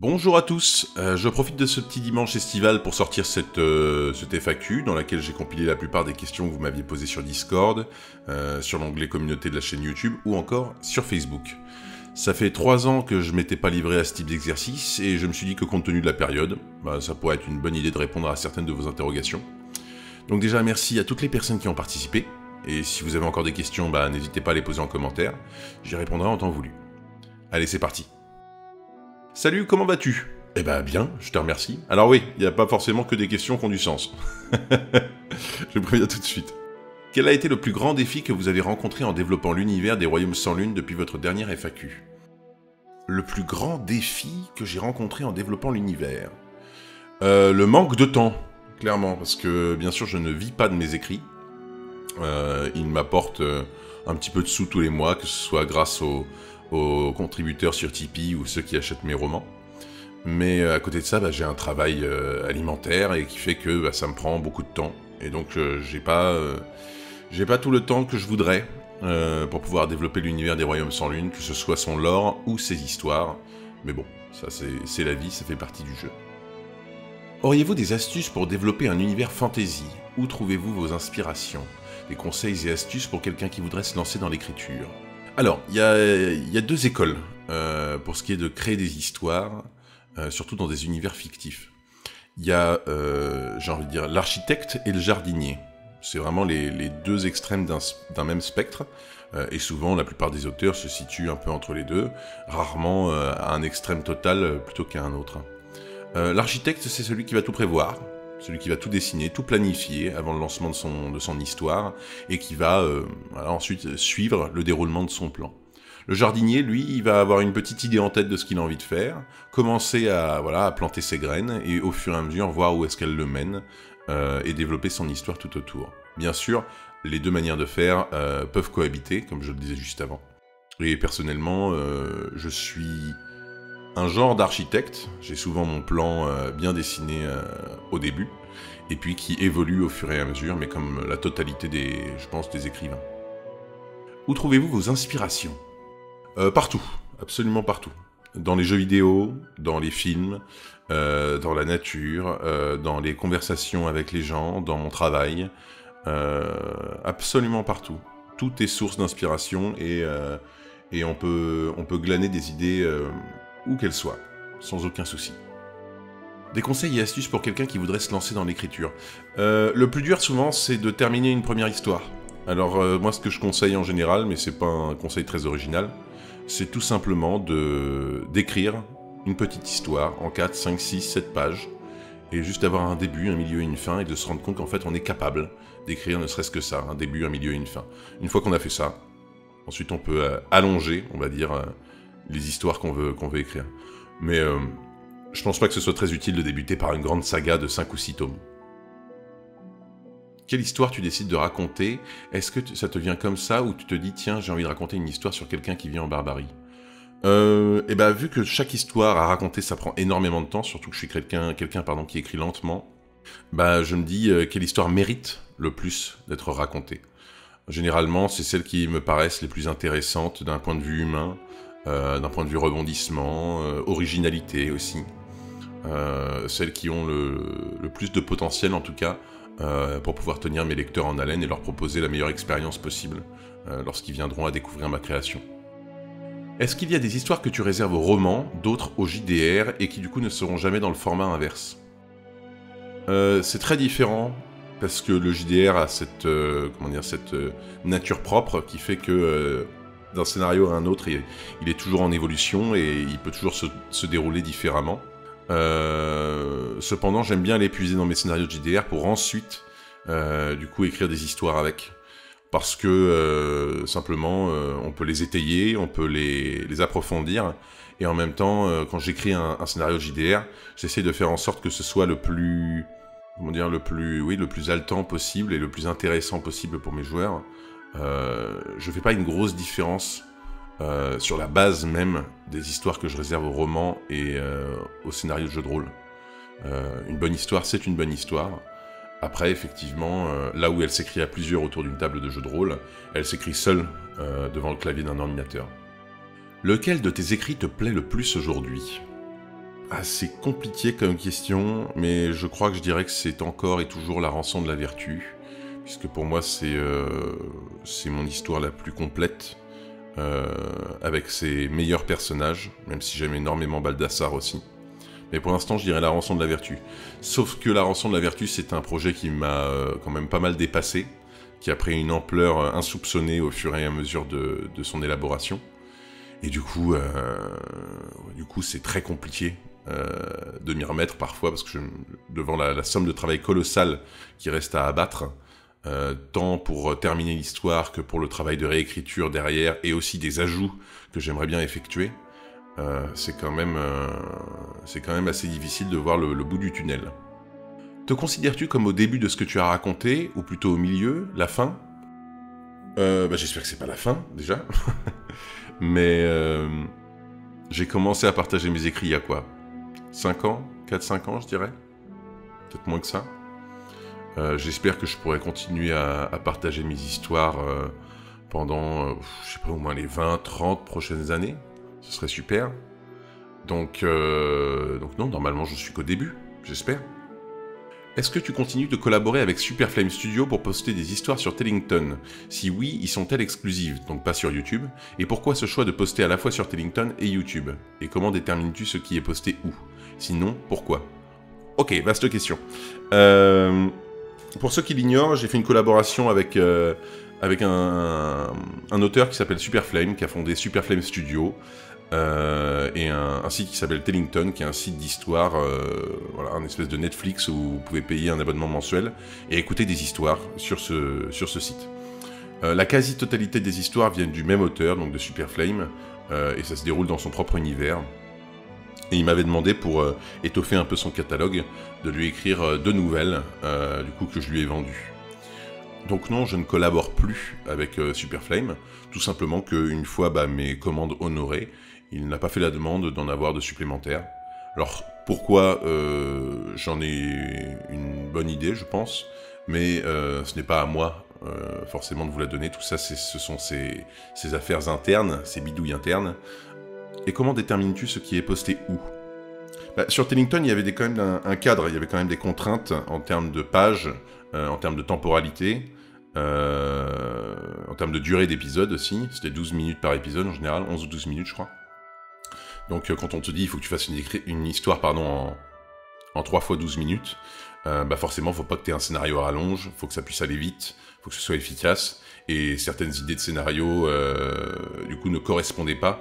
Bonjour à tous, je profite de ce petit dimanche estival pour sortir cette FAQ dans laquelle j'ai compilé la plupart des questions que vous m'aviez posées sur Discord, sur l'onglet communauté de la chaîne YouTube ou encore sur Facebook. Ça fait 3 ans que je m'étais pas livré à ce type d'exercice et je me suis dit que compte tenu de la période, ça pourrait être une bonne idée de répondre à certaines de vos interrogations. Donc déjà merci à toutes les personnes qui ont participé, et si vous avez encore des questions, n'hésitez pas à les poser en commentaire, j'y répondrai en temps voulu. Allez, c'est parti. Salut, comment vas-tu? Eh ben bien, je te remercie. Alors oui, il n'y a pas forcément que des questions qui ont du sens. Je préviens tout de suite. Quel a été le plus grand défi que vous avez rencontré en développant l'univers des Royaumes sans Lune depuis votre dernière FAQ? Le plus grand défi que j'ai rencontré en développant l'univers? Le manque de temps, clairement, parce que bien sûr je ne vis pas de mes écrits. Ils m'apportent un petit peu de sous tous les mois, que ce soit grâce aux contributeurs sur Tipeee ou ceux qui achètent mes romans. Mais à côté de ça, j'ai un travail alimentaire et qui fait que ça me prend beaucoup de temps. Et donc j'ai pas tout le temps que je voudrais pour pouvoir développer l'univers des Royaumes sans Lune, que ce soit son lore ou ses histoires. Mais bon, ça c'est la vie, ça fait partie du jeu. Auriez-vous des astuces pour développer un univers fantasy? Où trouvez-vous vos inspirations? Des conseils et astuces pour quelqu'un qui voudrait se lancer dans l'écriture? Alors, il y a deux écoles pour ce qui est de créer des histoires, surtout dans des univers fictifs. Il y a, j'ai envie de dire, l'architecte et le jardinier. C'est vraiment les deux extrêmes d'un même spectre, et souvent la plupart des auteurs se situent un peu entre les deux, rarement à un extrême total plutôt qu'à un autre. L'architecte, c'est celui qui va tout prévoir, celui qui va tout dessiner, tout planifier avant le lancement de son histoire, et qui va ensuite suivre le déroulement de son plan. Le jardinier, lui, il va avoir une petite idée en tête de ce qu'il a envie de faire, commencer à planter ses graines, et au fur et à mesure voir où est-ce qu'elle le mène, et développer son histoire tout autour. Bien sûr, les deux manières de faire peuvent cohabiter, comme je le disais juste avant. Et personnellement, je suis un genre d'architecte, j'ai souvent mon plan bien dessiné au début, et puis qui évolue au fur et à mesure, mais comme la totalité des écrivains. Où trouvez-vous vos inspirations? Partout, absolument partout. Dans les jeux vidéo, dans les films, dans la nature, dans les conversations avec les gens, dans mon travail, absolument partout. Tout est source d'inspiration et on peut glaner des idées où qu'elles soient, sans aucun souci. Des conseils et astuces pour quelqu'un qui voudrait se lancer dans l'écriture. Le plus dur souvent, c'est de terminer une première histoire. Alors moi ce que je conseille en général, mais c'est pas un conseil très original, c'est tout simplement d'écrire une petite histoire en 4, 5, 6, 7 pages, et juste avoir un début, un milieu et une fin, et de se rendre compte qu'en fait on est capable d'écrire ne serait-ce que ça, un début, un milieu et une fin. Une fois qu'on a fait ça, ensuite on peut allonger, on va dire, les histoires qu'on veut écrire. Mais je pense pas que ce soit très utile de débuter par une grande saga de 5 ou 6 tomes. Quelle histoire tu décides de raconter? Est-ce que ça te vient comme ça, ou tu te dis, tiens, j'ai envie de raconter une histoire sur quelqu'un qui vit en barbarie? Vu que chaque histoire à raconter, ça prend énormément de temps, surtout que je suis quelqu'un qui écrit lentement, je me dis quelle histoire mérite le plus d'être racontée. Généralement, c'est celles qui me paraissent les plus intéressantes d'un point de vue humain, d'un point de vue rebondissement, originalité aussi. Celles qui ont le plus de potentiel en tout cas, pour pouvoir tenir mes lecteurs en haleine et leur proposer la meilleure expérience possible lorsqu'ils viendront à découvrir ma création. Est-ce qu'il y a des histoires que tu réserves aux romans, d'autres au JDR, et qui du coup ne seront jamais dans le format inverse? C'est très différent, parce que le JDR a cette nature propre qui fait que d'un scénario à un autre, il est toujours en évolution et il peut toujours se dérouler différemment. Cependant, j'aime bien aller puiser dans mes scénarios de JDR pour ensuite, écrire des histoires avec. Parce que, simplement, on peut les étayer, on peut les approfondir, et en même temps, quand j'écris un scénario de JDR, j'essaie de faire en sorte que ce soit le plus haletant possible et le plus intéressant possible pour mes joueurs. Je fais pas une grosse différence sur la base même des histoires que je réserve aux romans et au scénario de jeu de rôle. Une bonne histoire, c'est une bonne histoire. Après, effectivement, là où elle s'écrit à plusieurs autour d'une table de jeu de rôle, elle s'écrit seule devant le clavier d'un ordinateur. Lequel de tes écrits te plaît le plus aujourd'hui? C'est compliqué comme question, mais je crois que je dirais que c'est encore et toujours La Rançon de la Vertu, puisque pour moi c'est mon histoire la plus complète, avec ses meilleurs personnages, même si j'aime énormément Baldassare aussi. Mais pour l'instant je dirais La Rançon de la Vertu. Sauf que La Rançon de la Vertu c'est un projet qui m'a quand même pas mal dépassé, qui a pris une ampleur insoupçonnée au fur et à mesure de son élaboration. Et du coup c'est très compliqué de m'y remettre parfois, parce que devant la somme de travail colossale qui reste à abattre, tant pour terminer l'histoire que pour le travail de réécriture derrière, et aussi des ajouts que j'aimerais bien effectuer, c'est quand même assez difficile de voir le bout du tunnel. Te considères-tu comme au début de ce que tu as raconté, ou plutôt au milieu, la fin ? J'espère que c'est pas la fin, déjà. Mais j'ai commencé à partager mes écrits il y a quoi ? 5 ans ? 4-5 ans, je dirais ? Peut-être moins que ça. J'espère que je pourrai continuer à partager mes histoires pendant, je sais pas, au moins les 20-30 prochaines années. Ce serait super. Donc non, normalement je suis qu'au début, j'espère. Est-ce que tu continues de collaborer avec Superflame Studio pour poster des histoires sur Tellington ? Si oui, y sont-elles exclusives, donc pas sur YouTube ? Et pourquoi ce choix de poster à la fois sur Tellington et YouTube ? Et comment détermines-tu ce qui est posté où ? Sinon, pourquoi ? Ok, vaste question. Pour ceux qui l'ignorent, j'ai fait une collaboration avec un auteur qui s'appelle Superflame, qui a fondé Superflame Studio, et un site qui s'appelle Tellington, qui est un site d'histoire, voilà, un espèce de Netflix où vous pouvez payer un abonnement mensuel et écouter des histoires sur ce site. La quasi-totalité des histoires viennent du même auteur, donc de Superflame, et ça se déroule dans son propre univers. Et il m'avait demandé, pour étoffer un peu son catalogue, de lui écrire 2 nouvelles, du coup que je lui ai vendues. Donc non, je ne collabore plus avec Superflame, tout simplement qu'une fois mes commandes honorées, il n'a pas fait la demande d'en avoir de supplémentaires. Alors pourquoi j'en ai une bonne idée, je pense, mais ce n'est pas à moi forcément de vous la donner. Tout ça, ce sont ses affaires internes, ses bidouilles internes. Et comment détermines-tu ce qui est posté où ? Sur Tellington, il y avait quand même un cadre, il y avait quand même des contraintes en termes de pages, en termes de temporalité, en termes de durée d'épisode aussi. C'était 12 minutes par épisode en général, 11 ou 12 minutes je crois. Donc quand on te dit il faut que tu fasses une histoire en 3 fois 12 minutes, forcément faut pas que tu aies un scénario à rallonge, faut que ça puisse aller vite, faut que ce soit efficace, et certaines idées de scénario du coup ne correspondaient pas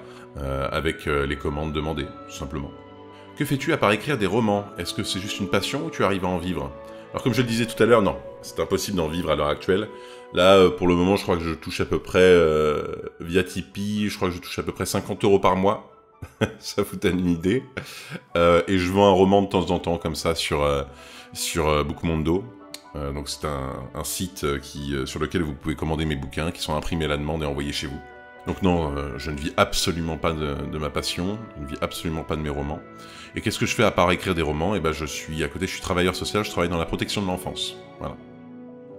avec les commandes demandées, tout simplement. Que fais-tu à part écrire des romans ? Est-ce que c'est juste une passion ou tu arrives à en vivre ? Alors comme je le disais tout à l'heure, non, c'est impossible d'en vivre à l'heure actuelle. Là, pour le moment, je crois que je touche à peu près, via Tipeee, je crois que je touche à peu près 50 € par mois. Ça vous donne une idée. Et je vends un roman de temps en temps, comme ça, sur Bookmondo. Donc c'est un site sur lequel vous pouvez commander mes bouquins, qui sont imprimés à la demande et envoyés chez vous. Donc non, je ne vis absolument pas de ma passion, je ne vis absolument pas de mes romans. Et qu'est-ce que je fais à part écrire des romans ? Je suis travailleur social, je travaille dans la protection de l'enfance. Voilà.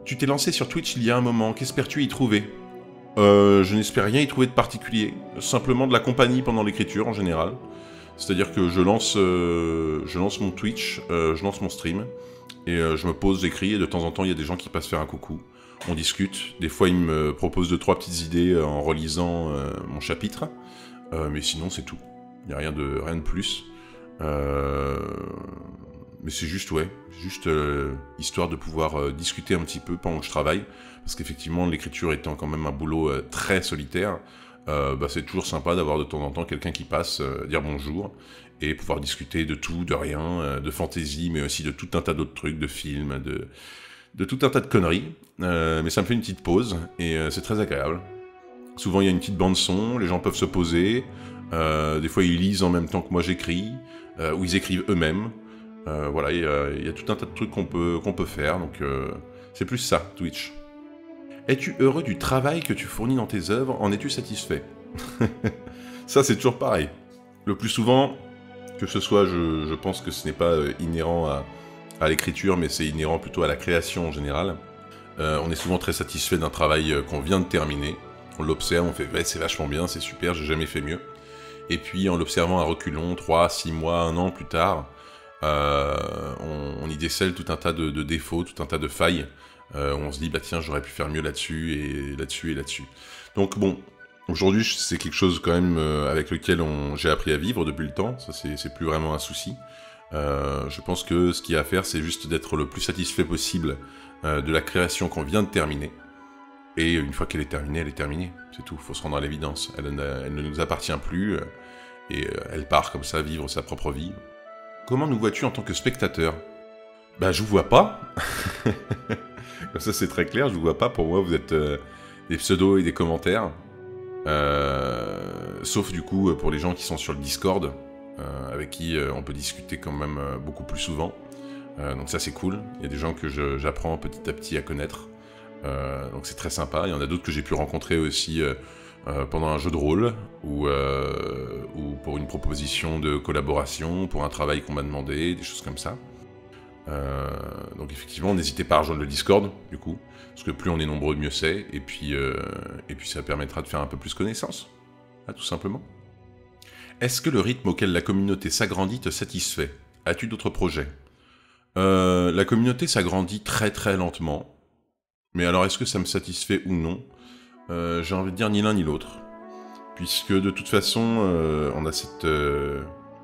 Tu t'es lancé sur Twitch il y a un moment, qu'espères-tu y trouver ? Je n'espère rien y trouver de particulier, simplement de la compagnie pendant l'écriture en général. C'est-à-dire que je lance mon Twitch, je lance mon stream, et je me pose, j'écris, et de temps en temps il y a des gens qui passent faire un coucou. On discute, des fois ils me proposent 2-3 petites idées en relisant mon chapitre, mais sinon c'est tout. Il n'y a rien de plus. Mais c'est juste, histoire de pouvoir discuter un petit peu pendant que je travaille, parce qu'effectivement l'écriture étant quand même un boulot très solitaire, c'est toujours sympa d'avoir de temps en temps quelqu'un qui passe, dire bonjour, et pouvoir discuter de tout, de rien, de fantaisie, mais aussi de tout un tas d'autres trucs, de films, de tout un tas de conneries, mais ça me fait une petite pause, et c'est très agréable. Souvent il y a une petite bande son, les gens peuvent se poser, des fois ils lisent en même temps que moi j'écris, ou ils écrivent eux-mêmes. Voilà, il y a tout un tas de trucs qu'on peut faire, donc c'est plus ça, Twitch. Es-tu heureux du travail que tu fournis dans tes œuvres ? En es-tu satisfait ? Ça, c'est toujours pareil. Le plus souvent, que ce soit, je pense que ce n'est pas inhérent à l'écriture, mais c'est inhérent plutôt à la création en général. On est souvent très satisfait d'un travail qu'on vient de terminer. On l'observe, on fait « ouais, c'est vachement bien, c'est super, j'ai jamais fait mieux ». Et puis en l'observant à reculons, 3, 6 mois, 1 an plus tard, on y décèle tout un tas de défauts, tout un tas de failles. On se dit, bah tiens, j'aurais pu faire mieux là-dessus, et là-dessus, et là-dessus. Donc bon, aujourd'hui, c'est quelque chose quand même avec lequel j'ai appris à vivre depuis le temps. Ça, c'est plus vraiment un souci. Je pense que ce qu'il y a à faire, c'est juste d'être le plus satisfait possible de la création qu'on vient de terminer. Et une fois qu'elle est terminée, c'est tout. Il faut se rendre à l'évidence. Elle ne nous appartient plus, et elle part comme ça, vivre sa propre vie. Comment nous vois-tu en tant que spectateur? Bah, je vous vois pas. Comme ça, c'est très clair, je vous vois pas. Pour moi, vous êtes des pseudos et des commentaires. Sauf du coup pour les gens qui sont sur le Discord, avec qui on peut discuter quand même beaucoup plus souvent. Donc ça, c'est cool. Il y a des gens que j'apprends petit à petit à connaître. Donc c'est très sympa. Il y en a d'autres que j'ai pu rencontrer aussi pendant un jeu de rôle ou pour une proposition de collaboration, pour un travail qu'on m'a demandé, des choses comme ça. Donc effectivement, n'hésitez pas à rejoindre le Discord, du coup, parce que plus on est nombreux, mieux c'est, et puis ça permettra de faire un peu plus connaissance, tout simplement. Est-ce que le rythme auquel la communauté s'agrandit te satisfait? As-tu d'autres projets? La communauté s'agrandit très très lentement, mais alors est-ce que ça me satisfait ou non? J'ai envie de dire ni l'un ni l'autre, puisque de toute façon, on a cette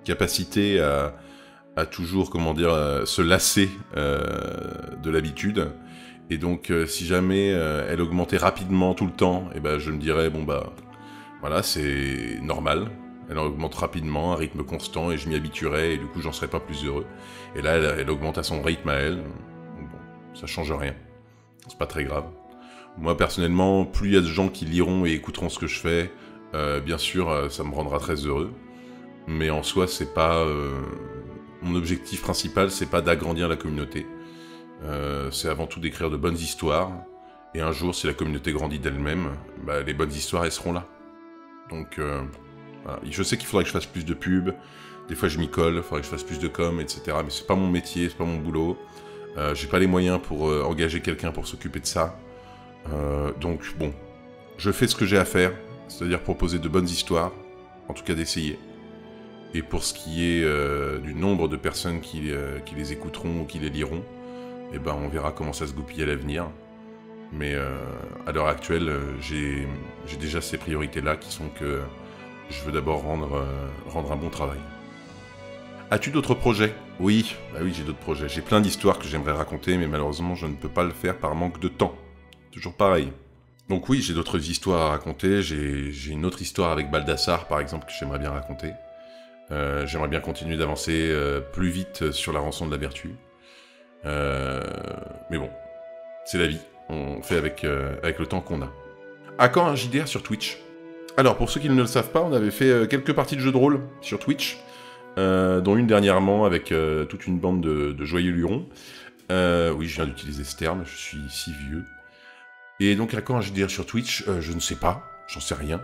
capacité à toujours, comment dire, se lasser de l'habitude. Et donc, si jamais elle augmentait rapidement tout le temps, et ben, je me dirais, bon bah, voilà, c'est normal. Elle augmente rapidement, à un rythme constant, et je m'y habituerais, et du coup, j'en serais pas plus heureux. Et là, elle augmente à son rythme à elle. Donc, bon, ça change rien. C'est pas très grave. Moi, personnellement, plus il y a de gens qui liront et écouteront ce que je fais, bien sûr, ça me rendra très heureux. Mais en soi, c'est pas... mon objectif principal, c'est pas d'agrandir la communauté. C'est avant tout d'écrire de bonnes histoires. Et un jour, si la communauté grandit d'elle-même, bah, les bonnes histoires, elles seront là. Donc, voilà. Je sais qu'il faudrait que je fasse plus de pubs. Des fois, je m'y colle, il faudrait que je fasse plus de com, etc. Mais c'est pas mon métier, c'est pas mon boulot. J'ai pas les moyens pour engager quelqu'un pour s'occuper de ça. Donc, bon, je fais ce que j'ai à faire, c'est-à-dire proposer de bonnes histoires, en tout cas d'essayer. Et pour ce qui est du nombre de personnes qui les écouteront ou qui les liront, eh ben, on verra comment ça se goupille à l'avenir. Mais à l'heure actuelle, j'ai déjà ces priorités-là qui sont que je veux d'abord rendre un bon travail. As-tu d'autres projets? Oui, bah oui, j'ai d'autres projets. J'ai plein d'histoires que j'aimerais raconter, mais malheureusement, je ne peux pas le faire par manque de temps. Toujours pareil. Donc oui, j'ai d'autres histoires à raconter. J'ai une autre histoire avec Baldassare, par exemple, que j'aimerais bien raconter. J'aimerais bien continuer d'avancer plus vite sur la rançon de la vertu. Mais bon, c'est la vie. On fait avec le temps qu'on a. À quand un JDR sur Twitch? Alors, pour ceux qui ne le savent pas, on avait fait quelques parties de jeux de rôle sur Twitch, dont une dernièrement avec toute une bande de joyeux lurons. Oui, je viens d'utiliser ce terme, je suis si vieux. Et donc, à quand un JDR sur Twitch? Je ne sais pas, j'en sais rien.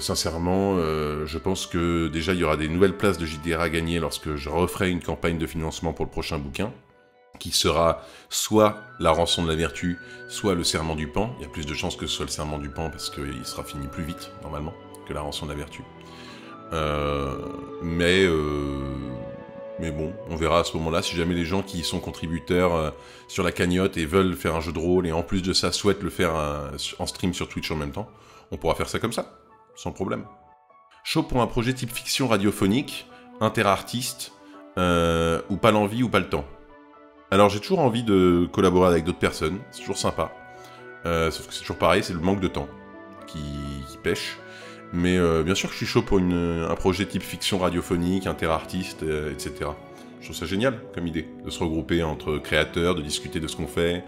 Sincèrement, je pense que déjà il y aura des nouvelles places de JDR à gagner lorsque je referai une campagne de financement pour le prochain bouquin, qui sera soit la rançon de la vertu, soit le serment du pan. Il y a plus de chances que ce soit le serment du pan parce qu'il sera fini plus vite, normalement, que la rançon de la vertu. Mais bon, on verra à ce moment-là, si jamais les gens qui sont contributeurs sur la cagnotte et veulent faire un jeu de rôle, et en plus de ça souhaitent le faire en stream sur Twitch en même temps, on pourra faire ça comme ça, sans problème. Chaud pour un projet type fiction radiophonique, interartiste, ou pas l'envie ou pas le temps. Alors j'ai toujours envie de collaborer avec d'autres personnes, c'est toujours sympa. Sauf que c'est toujours pareil, c'est le manque de temps qui pêche. Mais bien sûr que je suis chaud pour un projet type fiction radiophonique, interartiste, etc. Je trouve ça génial comme idée, de se regrouper entre créateurs, de discuter de ce qu'on fait,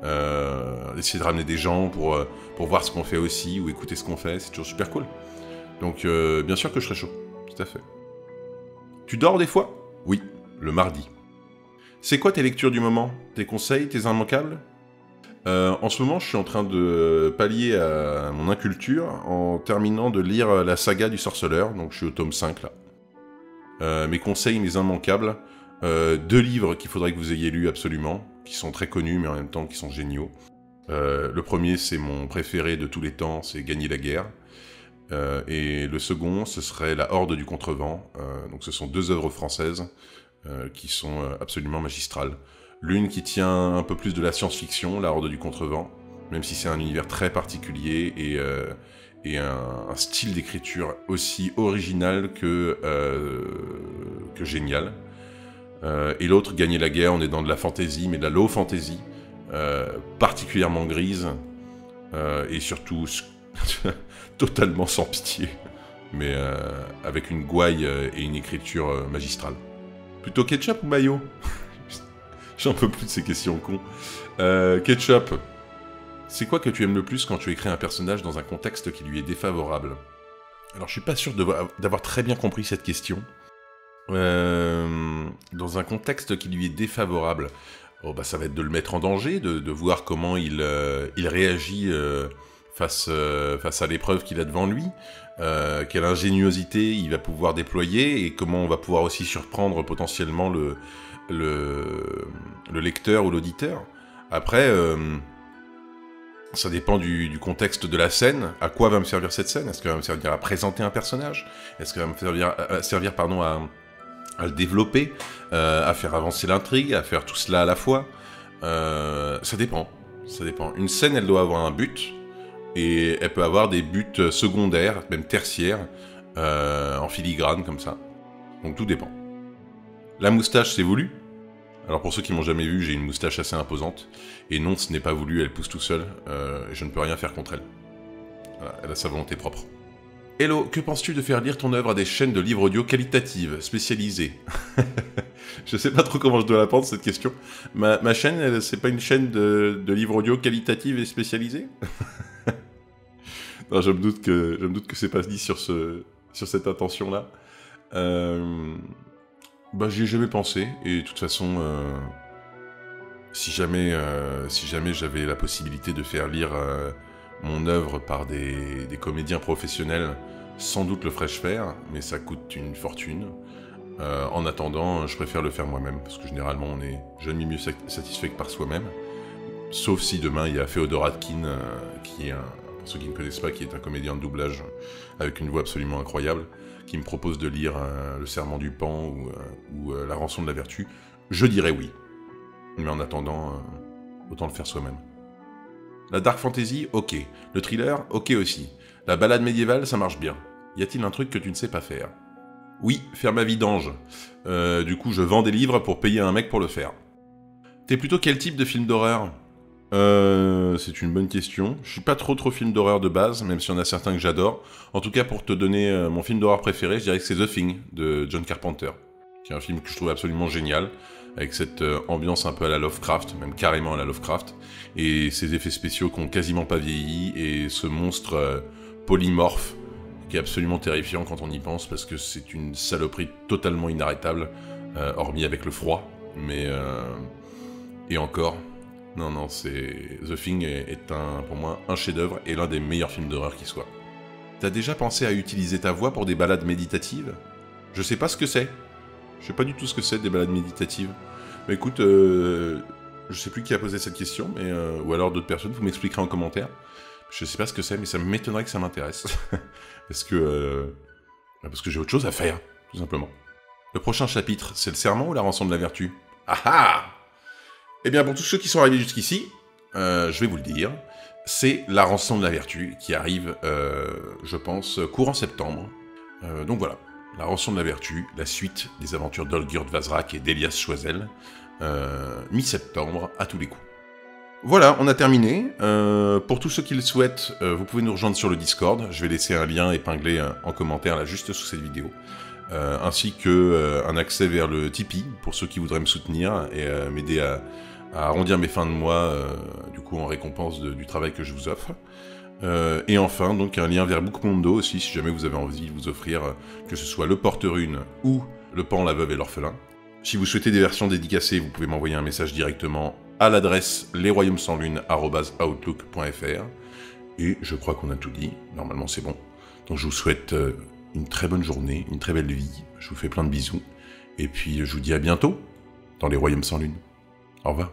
d'essayer de ramener des gens pour voir ce qu'on fait aussi, ou écouter ce qu'on fait, c'est toujours super cool. Donc bien sûr que je serai chaud, tout à fait. Tu dors des fois? Oui, le mardi. C'est quoi tes lectures du moment? Tes conseils, tes immanquables? En ce moment, je suis en train de pallier à mon inculture en terminant de lire la saga du Sorceleur, donc je suis au tome 5 là. Mes conseils, mes immanquables, 2 livres qu'il faudrait que vous ayez lus absolument, qui sont très connus mais en même temps qui sont géniaux. Le premier, c'est mon préféré de tous les temps, c'est Gagner la guerre. Et le second, ce serait La Horde du Contrevent. Donc ce sont 2 œuvres françaises qui sont absolument magistrales. L'une qui tient un peu plus de la science-fiction, La Horde du Contrevent, même si c'est un univers très particulier et un style d'écriture aussi original que génial. Et l'autre, Gagner la guerre, on est dans de la fantasy, mais de la low fantasy, particulièrement grise, et surtout totalement sans pitié, mais avec une gouaille et une écriture magistrale. Plutôt ketchup ou mayo? J'en peux plus de ces questions cons. Ketchup, c'est quoi que tu aimes le plus quand tu écris un personnage dans un contexte qui lui est défavorable? Alors je suis pas sûr d'avoir très bien compris cette question. Dans un contexte qui lui est défavorable, ça va être de le mettre en danger, de voir comment il réagit face à l'épreuve qu'il a devant lui, quelle ingéniosité il va pouvoir déployer et comment on va pouvoir aussi surprendre potentiellement le lecteur ou l'auditeur. Après, ça dépend du contexte de la scène. À quoi va me servir cette scène? Est-ce qu'elle va me servir à présenter un personnage? Est-ce qu'elle va me servir à le développer, à faire avancer l'intrigue, à faire tout cela à la fois? Ça dépend. Une scène, elle doit avoir un but, et elle peut avoir des buts secondaires, même tertiaires, en filigrane, comme ça. Donc tout dépend. La moustache, c'est voulu. Alors pour ceux qui m'ont jamais vu, j'ai une moustache assez imposante. Et non, ce n'est pas voulu, elle pousse tout seul. Et je ne peux rien faire contre elle. Voilà, elle a sa volonté propre. Hello, que penses-tu de faire lire ton œuvre à des chaînes de livres audio qualitatives, spécialisées? Je sais pas trop comment je dois la prendre, cette question. Ma chaîne, c'est pas une chaîne de livres audio qualitatives et spécialisées? Non, je me doute que c'est pas dit sur cette intention-là. J'y ai jamais pensé, et de toute façon, si jamais j'avais la possibilité de faire lire mon œuvre par des comédiens professionnels, sans doute le ferais-je faire, mais ça coûte une fortune. En attendant, je préfère le faire moi-même, parce que généralement on est jamais mieux satisfait que par soi-même. Sauf si demain il y a Féodor Atkin, qui est pour ceux qui ne connaissent pas, qui est un comédien de doublage avec une voix absolument incroyable, qui me propose de lire Le Serment du Pan ou La Rançon de la Vertu. Je dirais oui. Mais en attendant, autant le faire soi-même. La dark fantasy, ok. Le thriller, ok aussi. La balade médiévale, ça marche bien. Y a-t-il un truc que tu ne sais pas faire? Oui, faire ma vie d'ange. Du coup, je vends des livres pour payer un mec pour le faire. T'es plutôt quel type de film d'horreur? C'est une bonne question. Je suis pas trop film d'horreur de base, même s'il y en a certains que j'adore. En tout cas, pour te donner mon film d'horreur préféré, je dirais que c'est The Thing, de John Carpenter. Qui est un film que je trouve absolument génial, avec cette ambiance un peu à la Lovecraft, même carrément à la Lovecraft, et ces effets spéciaux qui ont quasiment pas vieilli, et ce monstre polymorphe, qui est absolument terrifiant quand on y pense, parce que c'est une saloperie totalement inarrêtable, hormis avec le froid, mais... Et encore... Non, The Thing est pour moi un chef-d'œuvre et l'un des meilleurs films d'horreur qui soit. T'as déjà pensé à utiliser ta voix pour des balades méditatives? Je sais pas ce que c'est. Je sais pas du tout ce que c'est des balades méditatives. Mais écoute, je sais plus qui a posé cette question, mais ou alors d'autres personnes, vous m'expliquerez en commentaire. Je sais pas ce que c'est, mais ça m'étonnerait que ça m'intéresse. parce que j'ai autre chose à faire, tout simplement. Le prochain chapitre, c'est le serment ou la rançon de la vertu? Ah ah! Eh bien, pour tous ceux qui sont arrivés jusqu'ici, je vais vous le dire, c'est la rançon de la vertu qui arrive, je pense, courant septembre. Donc voilà, la rançon de la vertu, la suite des aventures d'Olgierd Vazrak et d'Elias Choiseul, mi-septembre, à tous les coups. Voilà, on a terminé. Pour tous ceux qui le souhaitent, vous pouvez nous rejoindre sur le Discord. Je vais laisser un lien épinglé en commentaire, là, juste sous cette vidéo. Ainsi que un accès vers le Tipeee, pour ceux qui voudraient me soutenir et m'aider à arrondir mes fins de mois, du coup en récompense du travail que je vous offre. Et enfin, donc un lien vers Bookmondo aussi, si jamais vous avez envie de vous offrir, que ce soit le Porte-Rune ou le Pan, la Veuve et l'Orphelin. Si vous souhaitez des versions dédicacées, vous pouvez m'envoyer un message directement à l'adresse lesroyaumesanslune@outlook.fr. Et je crois qu'on a tout dit, normalement c'est bon. Donc je vous souhaite une très bonne journée, une très belle vie, je vous fais plein de bisous, et puis je vous dis à bientôt dans les Royaumes sans Lune. Au revoir.